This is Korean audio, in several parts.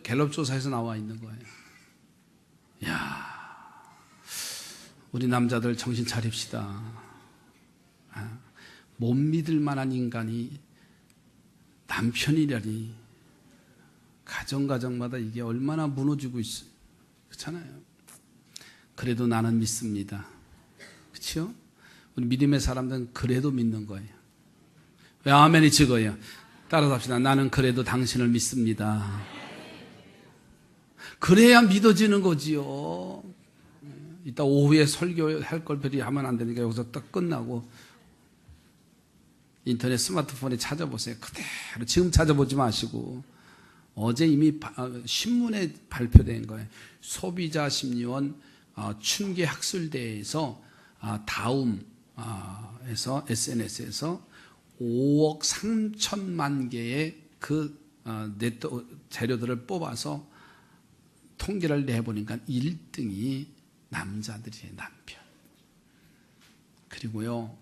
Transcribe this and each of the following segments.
갤럽 조사에서 나와 있는 거예요. 야, 우리 남자들 정신 차립시다. 못 믿을 만한 인간이 남편이라니. 가정마다 이게 얼마나 무너지고 있어요. 그렇잖아요. 그래도 나는 믿습니다. 그렇죠? 우리 믿음의 사람들은 그래도 믿는 거예요. 왜 아멘이 적어요? 따라서 합시다. 나는 그래도 당신을 믿습니다. 그래야 믿어지는 거지요. 이따 오후에 설교할 걸 별이 하면 안 되니까 여기서 딱 끝나고 인터넷 스마트폰에 찾아보세요. 그대로 지금 찾아보지 마시고 어제 이미 신문에 발표된 거예요. 소비자 심리원 춘계 학술대회에서 다움에서 SNS에서 5억 3천만 개의 그 재료들을 뽑아서 통계를 내보니까 1등이 남자들이에요. 남편. 그리고요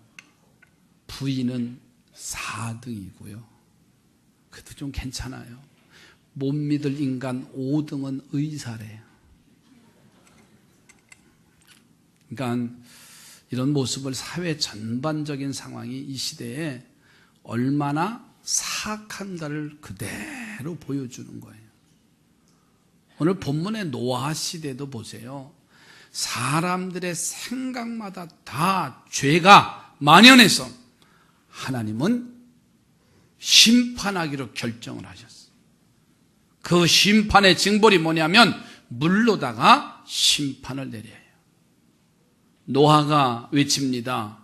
부인은 4등이고요. 그래도 좀 괜찮아요. 못 믿을 인간 5등은 의사래요. 그러니까 이런 모습을 사회 전반적인 상황이 이 시대에 얼마나 사악한가를 그대로 보여주는 거예요. 오늘 본문의 노아 시대도 보세요. 사람들의 생각마다 다 죄가 만연해서 하나님은 심판하기로 결정을 하셨어요. 그 심판의 징벌이 뭐냐면 물로다가 심판을 내려요. 노아가 외칩니다.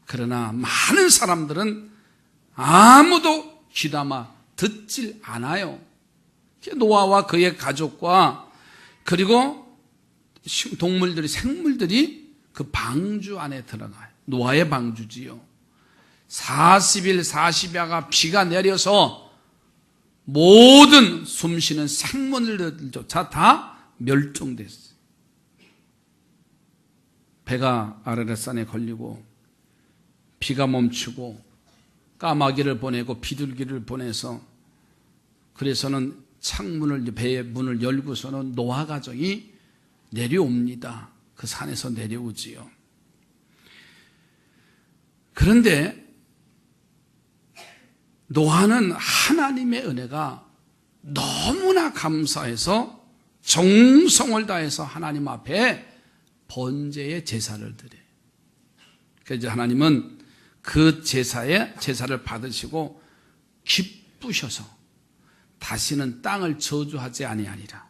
그러나 많은 사람들은 아무도 귀담아 듣질 않아요. 노아와 그의 가족과 그리고 동물들이 생물들이 그 방주 안에 들어가요. 노아의 방주지요. 40일 40야가 비가 내려서 모든 숨쉬는 생물들조차 다 멸종됐어요. 배가 아라랏산에 걸리고 비가 멈추고 까마귀를 보내고 비둘기를 보내서 그래서는 창문을 배의 문을 열고서는 노아 가족이 내려옵니다. 그 산에서 내려오지요. 그런데 노아는 하나님의 은혜가 너무나 감사해서 정성을 다해서 하나님 앞에 번제의 제사를 드려요. 그래서 하나님은 그 제사를 받으시고 기쁘셔서 다시는 땅을 저주하지 아니하리라.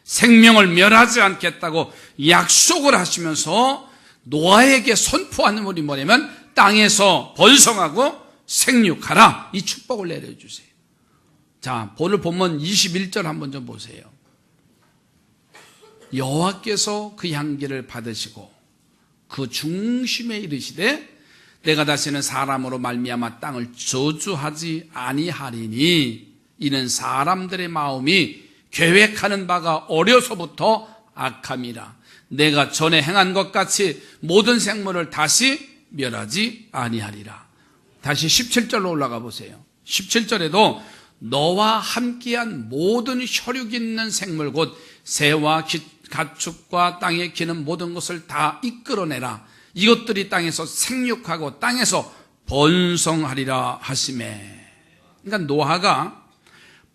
생명을 멸하지 않겠다고 약속을 하시면서 노아에게 선포하는 말이 뭐냐면 땅에서 번성하고 생육하라. 이 축복을 내려주세요. 자, 오늘 본문 21절 한번 좀 보세요. 여호와께서 그 향기를 받으시고 그 중심에 이르시되 내가 다시는 사람으로 말미암아 땅을 저주하지 아니하리니 이는 사람들의 마음이 계획하는 바가 어려서부터 악함이라. 내가 전에 행한 것 같이 모든 생물을 다시 멸하지 아니하리라. 다시 17절로 올라가 보세요. 17절에도 너와 함께한 모든 혈육 있는 생물 곧 새와 가축과 땅에 기는 모든 것을 다 이끌어내라. 이것들이 땅에서 생육하고 땅에서 번성하리라 하시매. 그러니까 노아가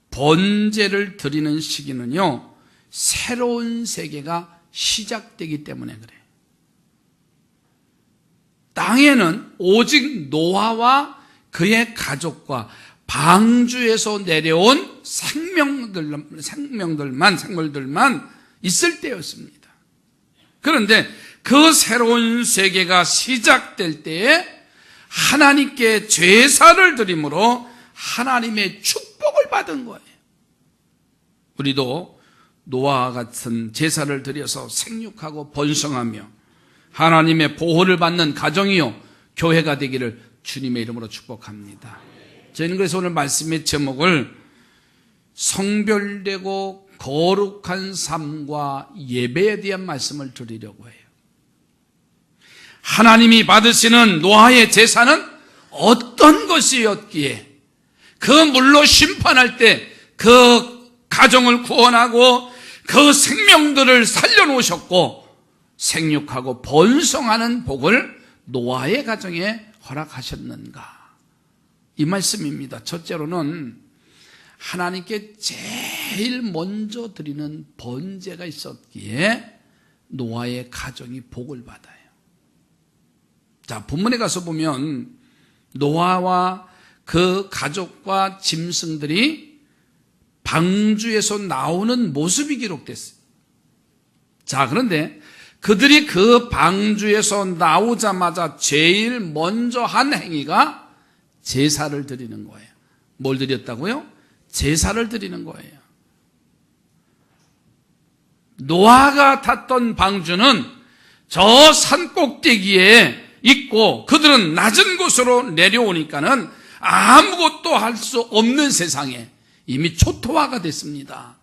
번제를 드리는 시기는요 새로운 세계가 시작되기 때문에 그래요. 땅에는 오직 노아와 그의 가족과 방주에서 내려온 생물들만 있을 때였습니다. 그런데 그 새로운 세계가 시작될 때에 하나님께 제사를 드림으로 하나님의 축복을 받은 거예요. 우리도 노아와 같은 제사를 드려서 생육하고 번성하며 하나님의 보호를 받는 가정이요 교회가 되기를 주님의 이름으로 축복합니다. 저희는 그래서 오늘 말씀의 제목을 성별되고 거룩한 삶과 예배에 대한 말씀을 드리려고 해요. 하나님이 받으시는 노아의 제사는 어떤 것이었기에 그 물로 심판할 때 그 가정을 구원하고 그 생명들을 살려놓으셨고 생육하고 번성하는 복을 노아의 가정에 허락하셨는가? 이 말씀입니다. 첫째로는 하나님께 제일 먼저 드리는 번제가 있었기에 노아의 가정이 복을 받아요. 자, 본문에 가서 보면 노아와 그 가족과 짐승들이 방주에서 나오는 모습이 기록됐어요. 자, 그런데 그들이 그 방주에서 나오자마자 제일 먼저 한 행위가 제사를 드리는 거예요. 뭘 드렸다고요? 제사를 드리는 거예요. 노아가 탔던 방주는 저 산 꼭대기에 있고 그들은 낮은 곳으로 내려오니까는 아무것도 할 수 없는 세상에 이미 초토화가 됐습니다.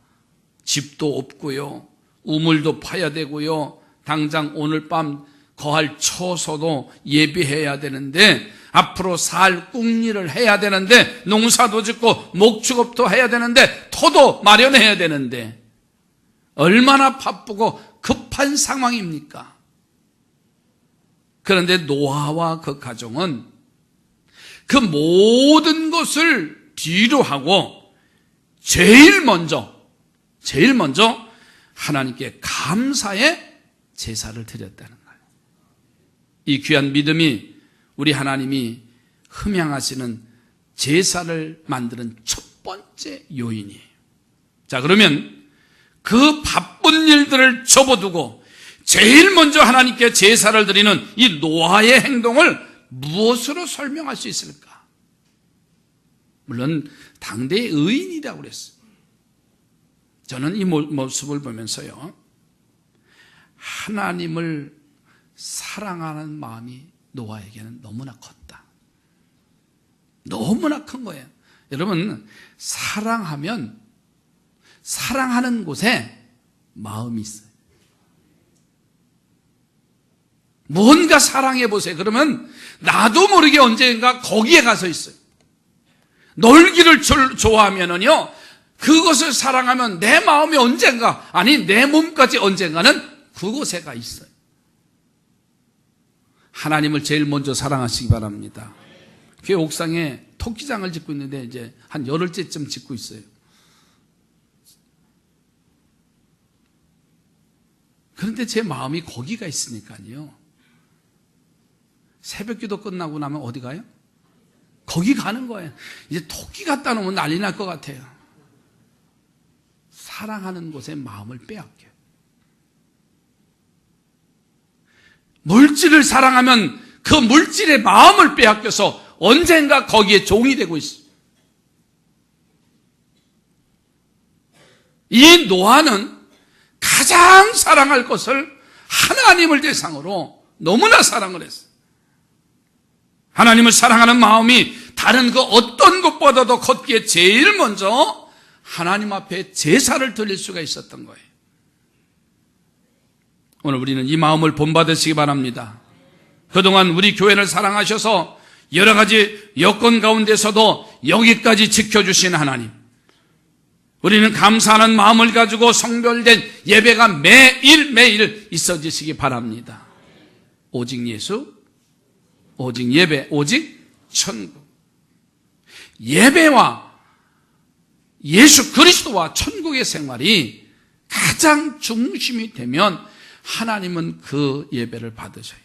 집도 없고요. 우물도 파야 되고요. 당장 오늘 밤 거할 처소도 예비해야 되는데 앞으로 살 꿍일을 해야 되는데 농사도 짓고 목축업도 해야 되는데 터도 마련해야 되는데 얼마나 바쁘고 급한 상황입니까? 그런데 노아와 그 가정은 그 모든 것을 뒤로 하고 제일 먼저 하나님께 감사의 제사를 드렸다는 거예요. 이 귀한 믿음이 우리 하나님이 흠양하시는 제사를 만드는 첫 번째 요인이에요. 자, 그러면 그 바쁜 일들을 접어두고 제일 먼저 하나님께 제사를 드리는 이 노아의 행동을 무엇으로 설명할 수 있을까? 물론 당대의 의인이라고 그랬어요. 저는 이 모습을 보면서요, 하나님을 사랑하는 마음이 노아에게는 너무나 컸다. 너무나 큰 거예요. 여러분, 사랑하면 사랑하는 곳에 마음이 있어요. 뭔가 사랑해 보세요. 그러면 나도 모르게 언젠가 거기에 가서 있어요. 놀기를 좋아하면은요, 그것을 사랑하면 내 마음이 언젠가, 아니 내 몸까지 언젠가는 그곳에 가 있어요. 하나님을 제일 먼저 사랑하시기 바랍니다. 교회 옥상에 토끼장을 짓고 있는데 이제 한 열흘째쯤 짓고 있어요. 그런데 제 마음이 거기가 있으니까요. 새벽기도 끝나고 나면 어디 가요? 거기 가는 거예요. 이제 토끼 갖다 놓으면 난리 날 것 같아요. 사랑하는 곳에 마음을 빼앗겨요. 물질을 사랑하면 그 물질에 마음을 빼앗겨서 언젠가 거기에 종이 되고 있어요. 이 노아는 가장 사랑할 것을 하나님을 대상으로 너무나 사랑을 했어요. 하나님을 사랑하는 마음이 다른 그 어떤 것보다도 컸기에 제일 먼저 하나님 앞에 제사를 드릴 수가 있었던 거예요. 오늘 우리는 이 마음을 본받으시기 바랍니다. 그동안 우리 교회를 사랑하셔서 여러 가지 여건 가운데서도 여기까지 지켜주신 하나님, 우리는 감사하는 마음을 가지고 성별된 예배가 매일 있어지시기 바랍니다. 오직 예수, 오직 예배, 오직 천국. 예배와 예수 그리스도와 천국의 생활이 가장 중심이 되면 하나님은 그 예배를 받으셔요.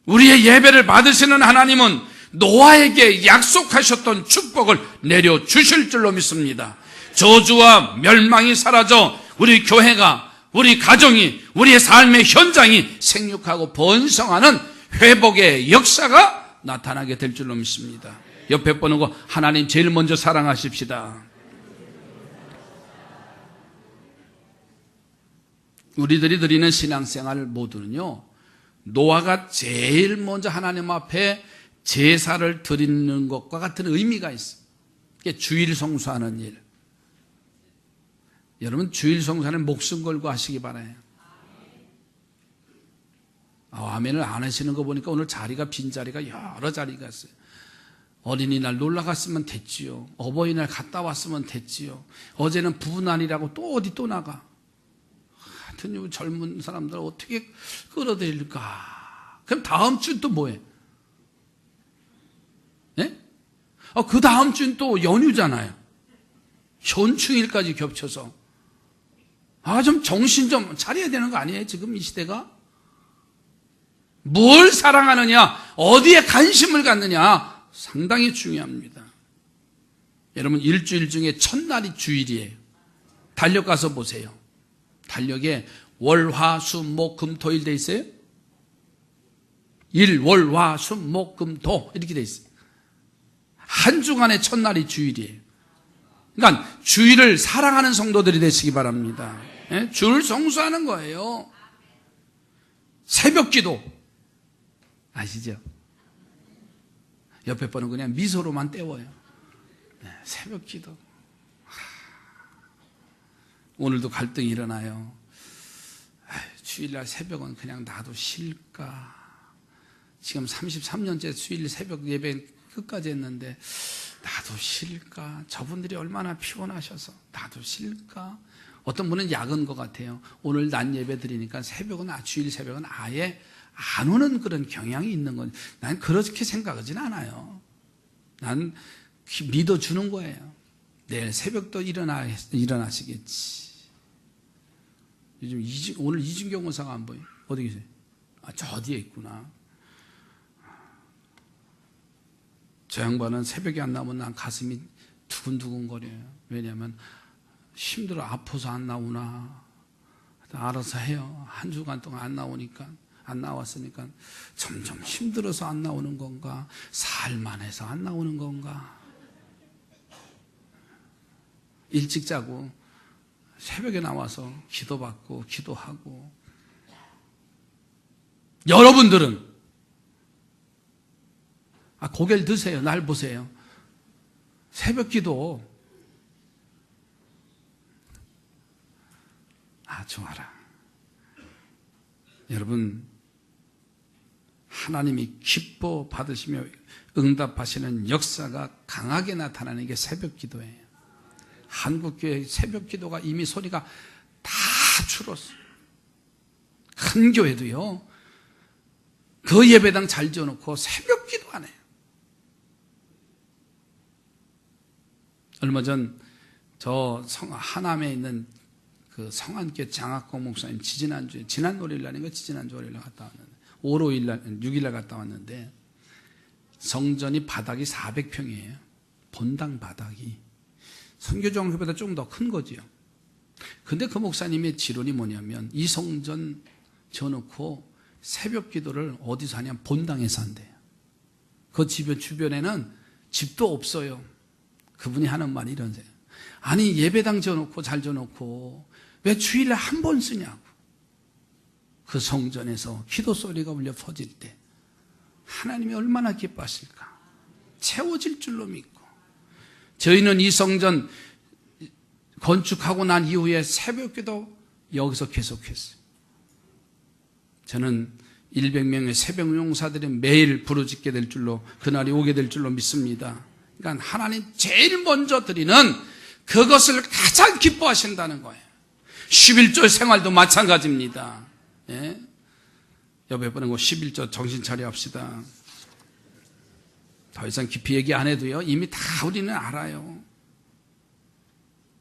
우리의 예배를 받으시는 하나님은 노아에게 약속하셨던 축복을 내려주실 줄로 믿습니다. 저주와 멸망이 사라져 우리 교회가, 우리 가정이, 우리의 삶의 현장이 생육하고 번성하는 회복의 역사가 나타나게 될 줄로 믿습니다. 옆에 보는 거 하나님 제일 먼저 사랑하십시다. 우리들이 드리는 신앙생활 모두는요, 노아가 제일 먼저 하나님 앞에 제사를 드리는 것과 같은 의미가 있어요. 이게 주일 성수하는 일. 여러분, 주일 성수하는 목숨 걸고 하시기 바라요. 아멘을 안 하시는 거 보니까 오늘 자리가 빈 자리가 여러 자리가 있어요. 어린이날 놀러 갔으면 됐지요. 어버이날 갔다 왔으면 됐지요. 어제는 부부날이라고 또 어디 또 나가. 하여튼 요 젊은 사람들 어떻게 끌어들일까? 그럼 다음 주는 또 뭐해? 네? 그 다음 주는 또 연휴잖아요. 현충일까지 겹쳐서. 좀 정신 좀 차려야 되는 거 아니에요? 지금 이 시대가? 뭘 사랑하느냐? 어디에 관심을 갖느냐? 상당히 중요합니다. 여러분, 일주일 중에 첫날이 주일이에요. 달력 가서 보세요. 달력에 월, 화, 수, 목, 금, 토일 돼 있어요? 일, 월, 화, 수, 목, 금, 토 이렇게 돼 있어요. 한 주간의 첫날이 주일이에요. 그러니까 주일을 사랑하는 성도들이 되시기 바랍니다. 예? 주를 성수하는 거예요. 새벽 기도 아시죠? 옆에 분은 그냥 미소로만 때워요. 네, 새벽 기도. 오늘도 갈등이 일어나요. 주일날 새벽은 그냥 나도 쉴까? 지금 33년째 주일 새벽 예배 끝까지 했는데 나도 쉴까? 저분들이 얼마나 피곤하셔서 나도 쉴까? 어떤 분은 야근 것 같아요. 오늘 낮 예배 드리니까 주일 새벽은 아예 안 오는 그런 경향이 있는 건 난 그렇게 생각하진 않아요. 난 믿어주는 거예요. 내일 새벽도 일어나시겠지. 요즘 오늘 이진경 원사가 안 보여. 어디 계세요? 저 어디에 있구나. 저 양반은 새벽에 안 나오면 난 가슴이 두근두근거려요. 왜냐하면 힘들어 아파서 안 나오나. 알아서 해요. 한 주간 동안 안 나왔으니까 점점 힘들어서 안 나오는 건가? 살만해서 안 나오는 건가? 일찍 자고 새벽에 나와서 기도받고 기도하고. 여러분들은 고개를 드세요. 날 보세요. 새벽 기도 좋아라. 여러분, 하나님이 기뻐 받으시며 응답하시는 역사가 강하게 나타나는 게 새벽 기도예요. 한국교회 새벽 기도가 이미 소리가 다 줄었어요. 큰 교회도요, 그 예배당 잘 지어놓고 새벽 기도 안 해요. 얼마 전 저 하남에 있는 그 성안교 장학공 목사님 지난 월요일날인가 지지난주 월요일날 갔다 왔는데 5일 6일날 갔다 왔는데 성전이 바닥이 400평이에요. 본당 바닥이 선교정회보다 조금 더 큰 거지요. 근데 그 목사님의 지론이 뭐냐면 이 성전 지어놓고 새벽 기도를 어디서 하냐면 본당에서 한대요. 그 주변에는 집도 없어요. 그분이 하는 말이 이런데요. 아니 예배당 지어놓고 잘 지어놓고 왜 주일에 한 번 쓰냐고. 그 성전에서 기도 소리가 울려 퍼질 때 하나님이 얼마나 기뻐하실까. 채워질 줄로 믿고. 저희는 이 성전 건축하고 난 이후에 새벽기도 여기서 계속했어요. 저는 100명의 새벽 용사들이 매일 부르짖게 될 줄로, 그날이 오게 될 줄로 믿습니다. 그러니까 하나님 제일 먼저 드리는 그것을 가장 기뻐하신다는 거예요. 11조 생활도 마찬가지입니다. 예? 옆에 보는 거 11조 정신 차려 합시다. 더 이상 깊이 얘기 안 해도요, 이미 다 우리는 알아요.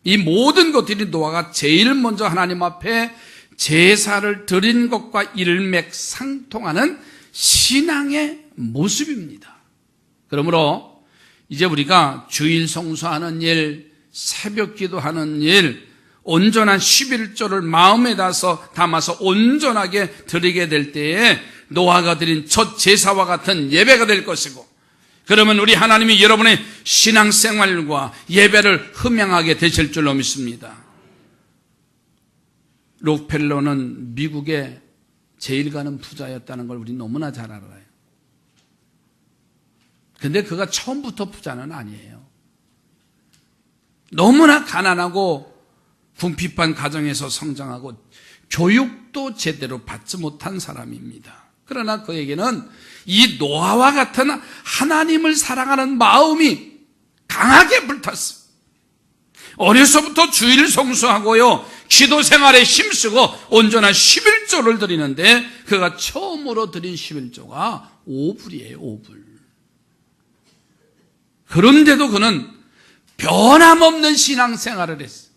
이 모든 것들이 노아가 제일 먼저 하나님 앞에 제사를 드린 것과 일맥상통하는 신앙의 모습입니다. 그러므로 이제 우리가 주일 성수하는 일, 새벽 기도하는 일, 온전한 11조를 마음에 담아서 온전하게 드리게 될 때에 노아가 드린 첫 제사와 같은 예배가 될 것이고, 그러면 우리 하나님이 여러분의 신앙생활과 예배를 흠양하게 되실 줄로 믿습니다. 록펠러는 미국의 제일 가는 부자였다는 걸 우리 너무나 잘 알아요. 근데 그가 처음부터 부자는 아니에요. 너무나 가난하고 궁핍한 가정에서 성장하고 교육도 제대로 받지 못한 사람입니다. 그러나 그에게는 이 노아와 같은 하나님을 사랑하는 마음이 강하게 불탔어요. 어려서부터 주일을 성수하고요, 기도 생활에 힘쓰고 온전한 11조를 드리는데 그가 처음으로 드린 11조가 5불이에요. 5불. 그런데도 그는 변함없는 신앙생활을 했어요.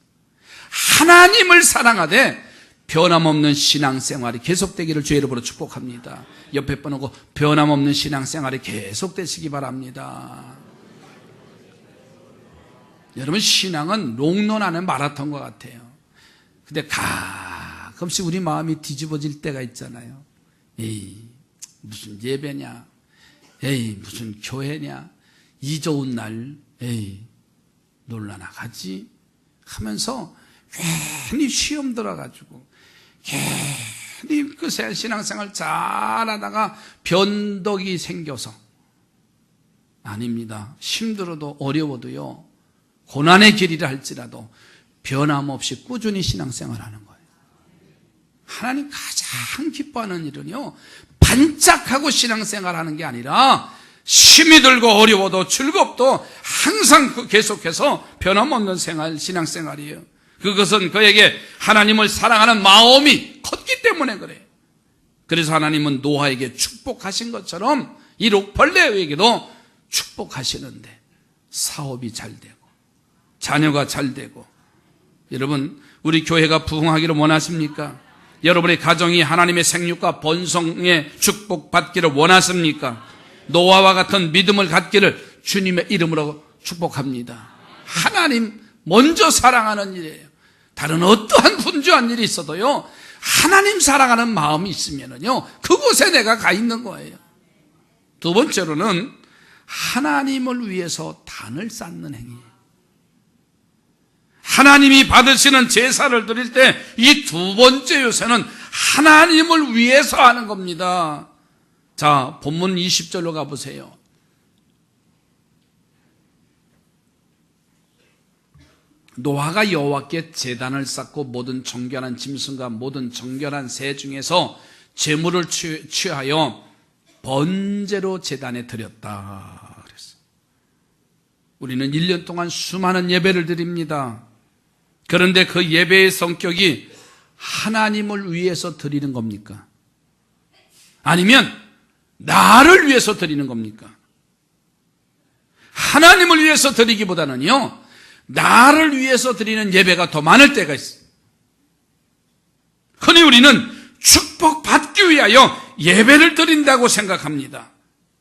하나님을 사랑하되 변함없는 신앙생활이 계속되기를 주의 이름으로 축복합니다. 옆에 분하고 변함없는 신앙생활이 계속되시기 바랍니다. 여러분, 신앙은 롱런하는 마라톤과 같아요. 근데 가끔씩 우리 마음이 뒤집어질 때가 있잖아요. 에이, 무슨 예배냐, 에이, 무슨 교회냐, 이 좋은 날, 에이, 놀러 나가지 하면서 괜히 시험 들어가지고 괜히 그 신앙생활 잘하다가 변덕이 생겨서, 아닙니다. 힘들어도 어려워도요, 고난의 길이라 할지라도 변함없이 꾸준히 신앙생활하는 거예요. 하나님 가장 기뻐하는 일은요, 반짝하고 신앙생활하는 게 아니라 힘이 들고 어려워도 즐겁도 항상 계속해서 변함없는 신앙생활이에요. 그것은 그에게 하나님을 사랑하는 마음이 컸기 때문에 그래요. 그래서 하나님은 노아에게 축복하신 것처럼 이 록벌레에게도 축복하시는데 사업이 잘 되고 자녀가 잘 되고. 여러분, 우리 교회가 부흥하기를 원하십니까? 여러분의 가정이 하나님의 생육과 번성의 축복받기를 원하십니까? 노아와 같은 믿음을 갖기를 주님의 이름으로 축복합니다. 하나님 먼저 사랑하는 일이에요. 다른 어떠한 분주한 일이 있어도요, 하나님 사랑하는 마음이 있으면요, 그곳에 내가 가 있는 거예요. 두 번째로는 하나님을 위해서 단을 쌓는 행위예요. 하나님이 받으시는 제사를 드릴 때 이 두 번째 요소는 하나님을 위해서 하는 겁니다. 자, 본문 20절로 가보세요. 노아가 여호와께 제단을 쌓고 모든 정결한 짐승과 모든 정결한 새 중에서 제물을 취하여 번제로 제단에 드렸다 그랬어요. 우리는 1년 동안 수많은 예배를 드립니다. 그런데 그 예배의 성격이 하나님을 위해서 드리는 겁니까? 아니면 나를 위해서 드리는 겁니까? 하나님을 위해서 드리기보다는요, 나를 위해서 드리는 예배가 더 많을 때가 있어요. 흔히 우리는 축복받기 위하여 예배를 드린다고 생각합니다.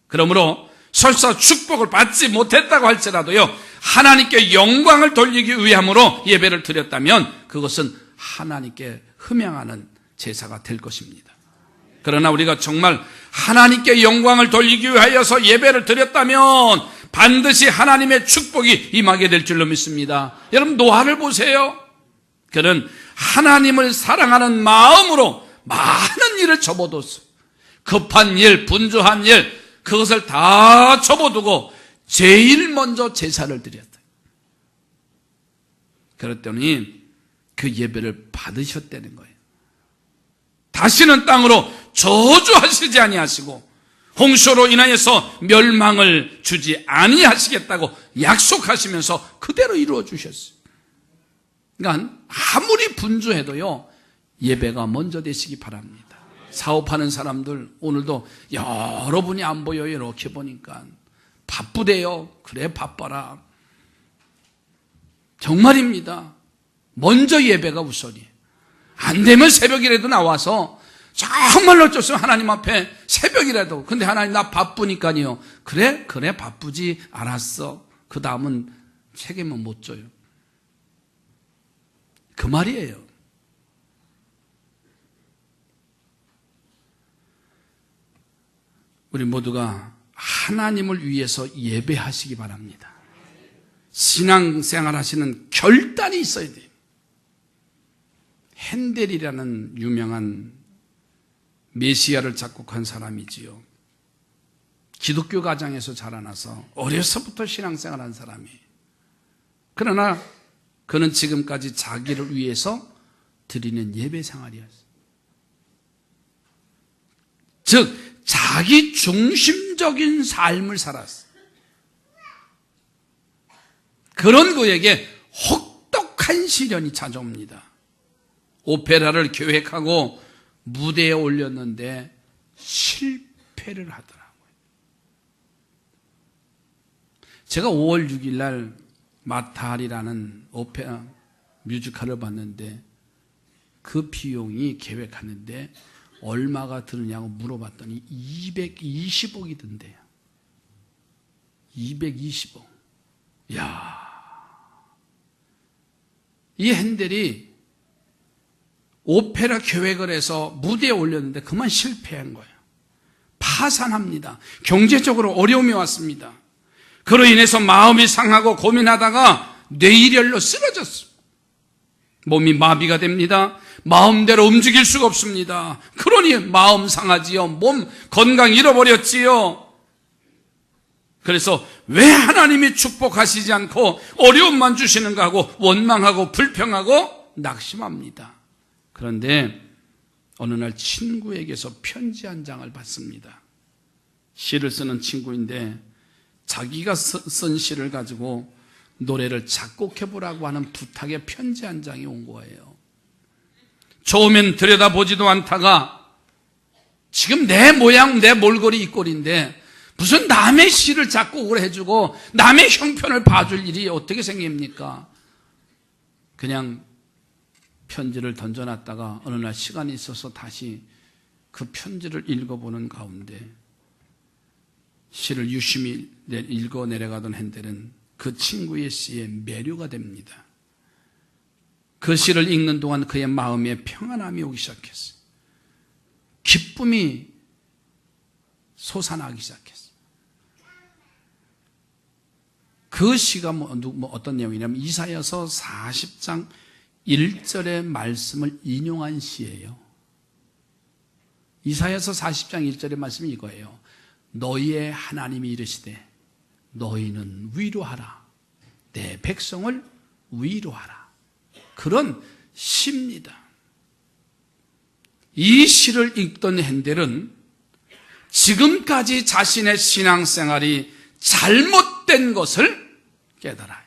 그러므로 설사 축복을 받지 못했다고 할지라도요, 하나님께 영광을 돌리기 위함으로 예배를 드렸다면 그것은 하나님께 흠양하는 제사가 될 것입니다. 그러나 우리가 정말 하나님께 영광을 돌리기 위하여서 예배를 드렸다면 반드시 하나님의 축복이 임하게 될 줄로 믿습니다. 여러분, 노아를 보세요. 그는 하나님을 사랑하는 마음으로 많은 일을 접어뒀어요. 급한 일, 분주한 일, 그것을 다 접어두고 제일 먼저 제사를 드렸다. 그랬더니 그 예배를 받으셨다는 거예요. 다시는 땅으로 저주하시지 아니하시고 홍수로 인하여서 멸망을 주지 아니하시겠다고 약속하시면서 그대로 이루어 주셨어요. 그러니까 아무리 분주해도요, 예배가 먼저 되시기 바랍니다. 사업하는 사람들 오늘도 여러분이 안 보여요. 이렇게 보니까 바쁘대요. 그래, 바빠라. 정말입니다. 먼저 예배가 우선이에요. 안 되면 새벽이라도 나와서 정말로 어쩔 수 없으면 하나님 앞에 새벽이라도, 근데 하나님 나 바쁘니까요. 그래 바쁘지, 알았어. 그 다음은 책임은 못 져요. 그 말이에요. 우리 모두가 하나님을 위해서 예배하시기 바랍니다. 신앙생활 하시는 결단이 있어야 돼요. 핸델이라는 유명한 메시아를 작곡한 사람이지요. 기독교 가정에서 자라나서 어려서부터 신앙생활한 사람이에요. 그러나 그는 지금까지 자기를 위해서 드리는 예배 생활이었어요. 즉 자기 중심적인 삶을 살았어요. 그런 그에게 혹독한 시련이 찾아옵니다. 오페라를 계획하고 무대에 올렸는데 실패를 하더라고요. 제가 5월 6일 날 마탈이라는 오페라 뮤지컬을 봤는데 그 비용이 계획하는데 얼마가 드느냐고 물어봤더니 220억이 든대요. 220억. 이야. 이 핸델이 오페라 계획을 해서 무대에 올렸는데 그만 실패한 거예요. 파산합니다. 경제적으로 어려움이 왔습니다. 그로 인해서 마음이 상하고 고민하다가 뇌일혈로 쓰러졌어요. 몸이 마비가 됩니다. 마음대로 움직일 수가 없습니다. 그러니 마음 상하지요. 몸 건강 잃어버렸지요. 그래서 왜 하나님이 축복하시지 않고 어려움만 주시는가 하고 원망하고 불평하고 낙심합니다. 그런데 어느 날 친구에게서 편지 한 장을 받습니다. 시를 쓰는 친구인데 자기가 쓴 시를 가지고 노래를 작곡해보라고 하는 부탁의 편지 한 장이 온 거예요. 처음엔 들여다보지도 않다가 지금 내 모양 내 몰골이 이 꼴인데 무슨 남의 시를 작곡을 해주고 남의 형편을 봐줄 일이 어떻게 생깁니까? 그냥 편지를 던져놨다가 어느 날 시간이 있어서 다시 그 편지를 읽어보는 가운데 시를 유심히 읽어 내려가던 핸델은 그 친구의 시에 매료가 됩니다. 그 시를 읽는 동안 그의 마음에 평안함이 오기 시작했어요. 기쁨이 솟아나기 시작했어요. 그 시가 어떤 내용이냐면 이사야서 40장 1절의 말씀을 인용한 시예요. 이사야서 40장 1절의 말씀이 이거예요. 너희의 하나님이 이르시되 너희는 위로하라. 내 백성을 위로하라. 그런 시입니다. 이 시를 읽던 핸델은 지금까지 자신의 신앙생활이 잘못된 것을 깨달아요.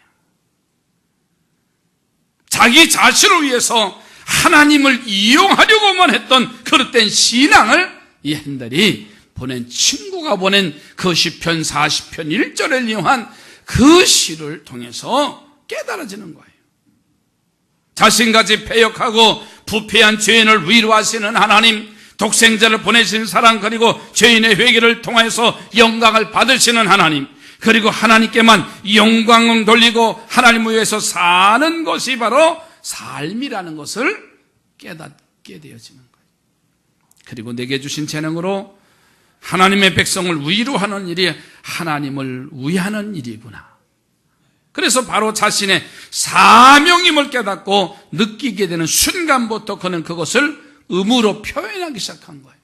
자기 자신을 위해서 하나님을 이용하려고만 했던 그릇된 신앙을 이 핸델이 보낸 친구가 보낸 그 시편 40편 1절을 이용한 그 시를 통해서 깨달아지는 거예요. 자신같이 패역하고 부패한 죄인을 위로하시는 하나님, 독생자를 보내신 사랑, 그리고 죄인의 회개를 통해서 영광을 받으시는 하나님, 그리고 하나님께만 영광을 돌리고 하나님을 위해서 사는 것이 바로 삶이라는 것을 깨닫게 되어지는 거예요. 그리고 내게 주신 재능으로 하나님의 백성을 위로하는 일이 하나님을 위하는 일이구나. 그래서 바로 자신의 사명임을 깨닫고 느끼게 되는 순간부터 그는 그것을 의무로 표현하기 시작한 거예요.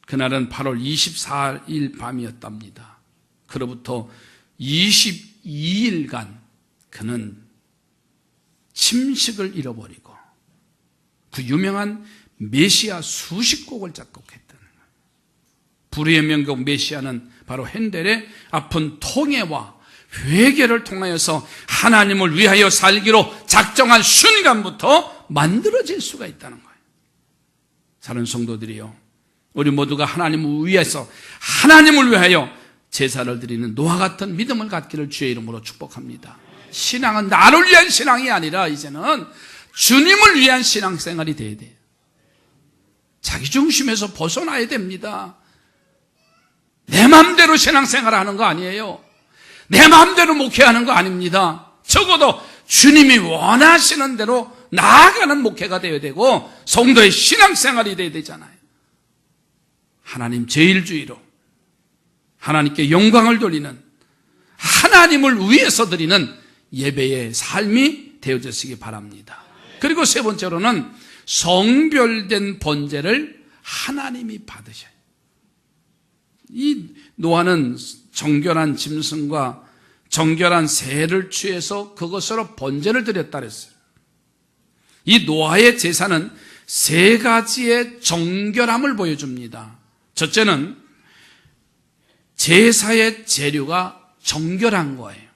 그날은 8월 24일 밤이었답니다. 그로부터 22일간 그는 침식을 잃어버리고 그 유명한 메시아 수십 곡을 작곡했다는 거예요. 불의의 명곡 메시아는 바로 핸델의 아픈 통해와 회개를 통하여서 하나님을 위하여 살기로 작정한 순간부터 만들어질 수가 있다는 거예요. 사랑하는 성도들이요, 우리 모두가 하나님을 위해서 하나님을 위하여 제사를 드리는 노아 같은 믿음을 갖기를 주의 이름으로 축복합니다. 신앙은 나를 위한 신앙이 아니라 이제는 주님을 위한 신앙생활이 돼야 돼요. 자기 중심에서 벗어나야 됩니다. 내 마음대로 신앙생활하는 거 아니에요. 내 마음대로 목회하는 거 아닙니다. 적어도 주님이 원하시는 대로 나아가는 목회가 되어야 되고 성도의 신앙생활이 되어야 되잖아요. 하나님 제일주의로 하나님께 영광을 돌리는, 하나님을 위해서 드리는 예배의 삶이 되어졌으기 바랍니다. 그리고 세 번째로는 성별된 번제를 하나님이 받으셔요. 이 노아는 정결한 짐승과 정결한 새를 취해서 그것으로 번제를 드렸다 그랬어요. 이 노아의 제사는 세 가지의 정결함을 보여줍니다. 첫째는 제사의 재료가 정결한 거예요.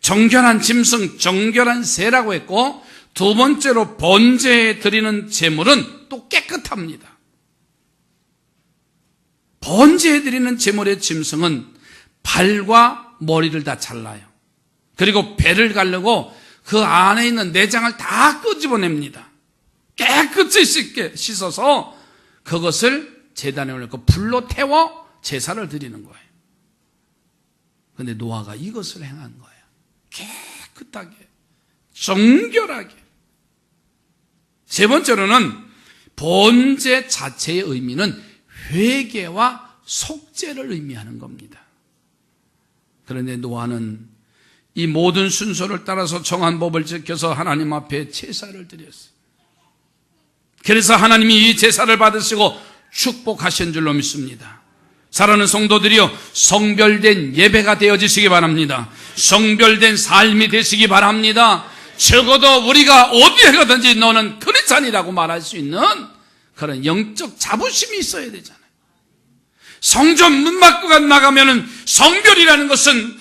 정결한 짐승, 정결한 새라고 했고, 두 번째로 번제에 드리는 제물은 또 깨끗합니다. 번제에 드리는 제물의 짐승은 발과 머리를 다 잘라요. 그리고 배를 가르고 그 안에 있는 내장을 다 끄집어냅니다. 깨끗이 씻어서 그것을 제단에 올리고 불로 태워 제사를 드리는 거예요. 그런데 노아가 이것을 행한 거예요. 깨끗하게, 정결하게. 세 번째로는 번제 자체의 의미는 회개와 속죄를 의미하는 겁니다. 그런데 노아는 이 모든 순서를 따라서 정한 법을 지켜서 하나님 앞에 제사를 드렸어요. 그래서 하나님이 이 제사를 받으시고 축복하신 줄로 믿습니다. 사랑하는 성도들이여, 성별된 예배가 되어지시기 바랍니다. 성별된 삶이 되시기 바랍니다. 적어도 우리가 어디에 가든지 너는 크리스찬이라고 말할 수 있는 그런 영적 자부심이 있어야 되잖아요. 성전 문 밖으로 나가면은 성별이라는 것은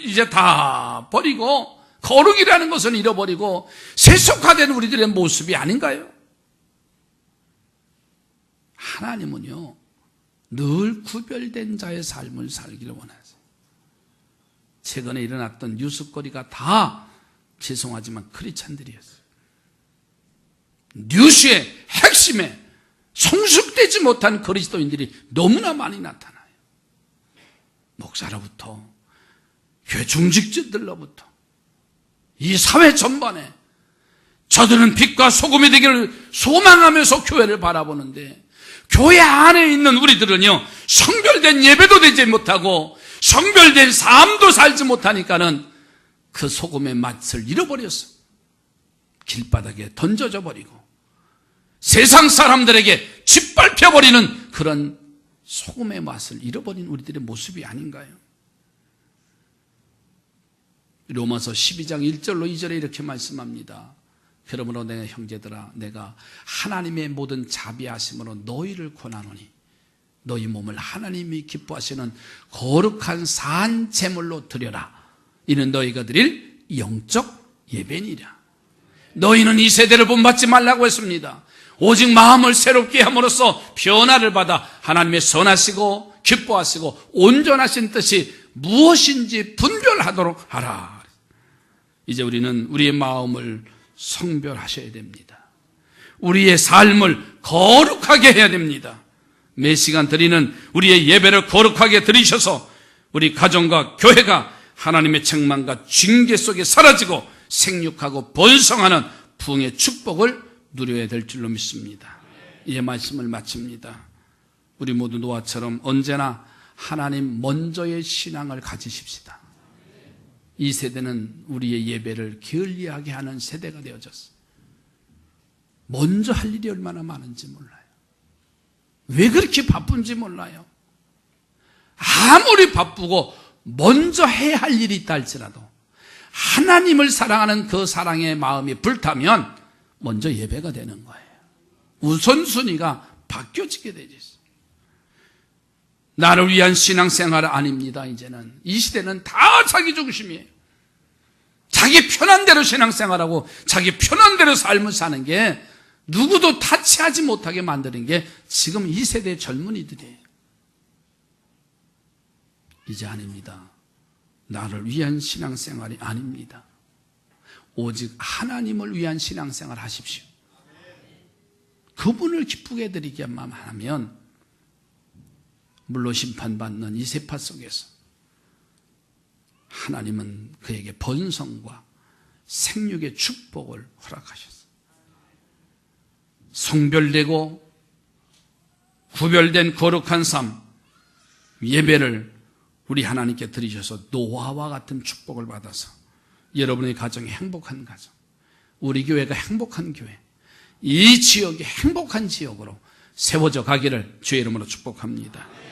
이제 다 버리고 거룩이라는 것은 잃어버리고 세속화된 우리들의 모습이 아닌가요? 하나님은요, 늘 구별된 자의 삶을 살기를 원하세요. 최근에 일어났던 뉴스거리가 다 죄송하지만 크리스찬들이었어요. 뉴스의 핵심에 성숙되지 못한 그리스도인들이 너무나 많이 나타나요. 목사로부터, 교회 중직자들로부터, 이 사회 전반에 저들은 빛과 소금이 되기를 소망하면서 교회를 바라보는데, 교회 안에 있는 우리들은요, 성별된 예배도 되지 못하고 성별된 삶도 살지 못하니까는 그 소금의 맛을 잃어버렸어. 길바닥에 던져져 버리고 세상 사람들에게 짓밟혀버리는 그런 소금의 맛을 잃어버린 우리들의 모습이 아닌가요? 로마서 12장 1절로 2절에 이렇게 말씀합니다. 그러므로 내가 형제들아, 내가 하나님의 모든 자비하심으로 너희를 권하노니 너희 몸을 하나님이 기뻐하시는 거룩한 산 제물로 드려라. 이는 너희가 드릴 영적 예배니라. 너희는 이 세대를 본받지 말라고 했습니다. 오직 마음을 새롭게 함으로써 변화를 받아 하나님의 선하시고 기뻐하시고 온전하신 뜻이 무엇인지 분별하도록 하라. 이제 우리는 우리의 마음을 성별하셔야 됩니다. 우리의 삶을 거룩하게 해야 됩니다. 매 시간 드리는 우리의 예배를 거룩하게 드리셔서 우리 가정과 교회가 하나님의 책망과 징계 속에 사라지고 생육하고 번성하는 부흥의 축복을 누려야 될 줄로 믿습니다. 이제 말씀을 마칩니다. 우리 모두 노아처럼 언제나 하나님 먼저의 신앙을 가지십시다. 이 세대는 우리의 예배를 게을리하게 하는 세대가 되어졌어요. 먼저 할 일이 얼마나 많은지 몰라요. 왜 그렇게 바쁜지 몰라요. 아무리 바쁘고 먼저 해야 할 일이 있다 할지라도 하나님을 사랑하는 그 사랑의 마음이 불타면 먼저 예배가 되는 거예요. 우선순위가 바뀌어지게 되죠. 나를 위한 신앙생활 아닙니다. 이제는 이 시대는 다 자기 중심이에요. 자기 편한 대로 신앙생활하고 자기 편한 대로 삶을 사는 게 누구도 타치하지 못하게 만드는 게 지금 이 세대의 젊은이들이에요. 이제 아닙니다. 나를 위한 신앙생활이 아닙니다. 오직 하나님을 위한 신앙생활 하십시오. 그분을 기쁘게 해드리기만 하면 물로 심판받는 이 세파 속에서 하나님은 그에게 번성과 생육의 축복을 허락하셨어요. 성별되고 구별된 거룩한 삶, 예배를 우리 하나님께 드리셔서 노아와 같은 축복을 받아서 여러분의 가정이 행복한 가정, 우리 교회가 행복한 교회, 이 지역이 행복한 지역으로 세워져 가기를 주의 이름으로 축복합니다.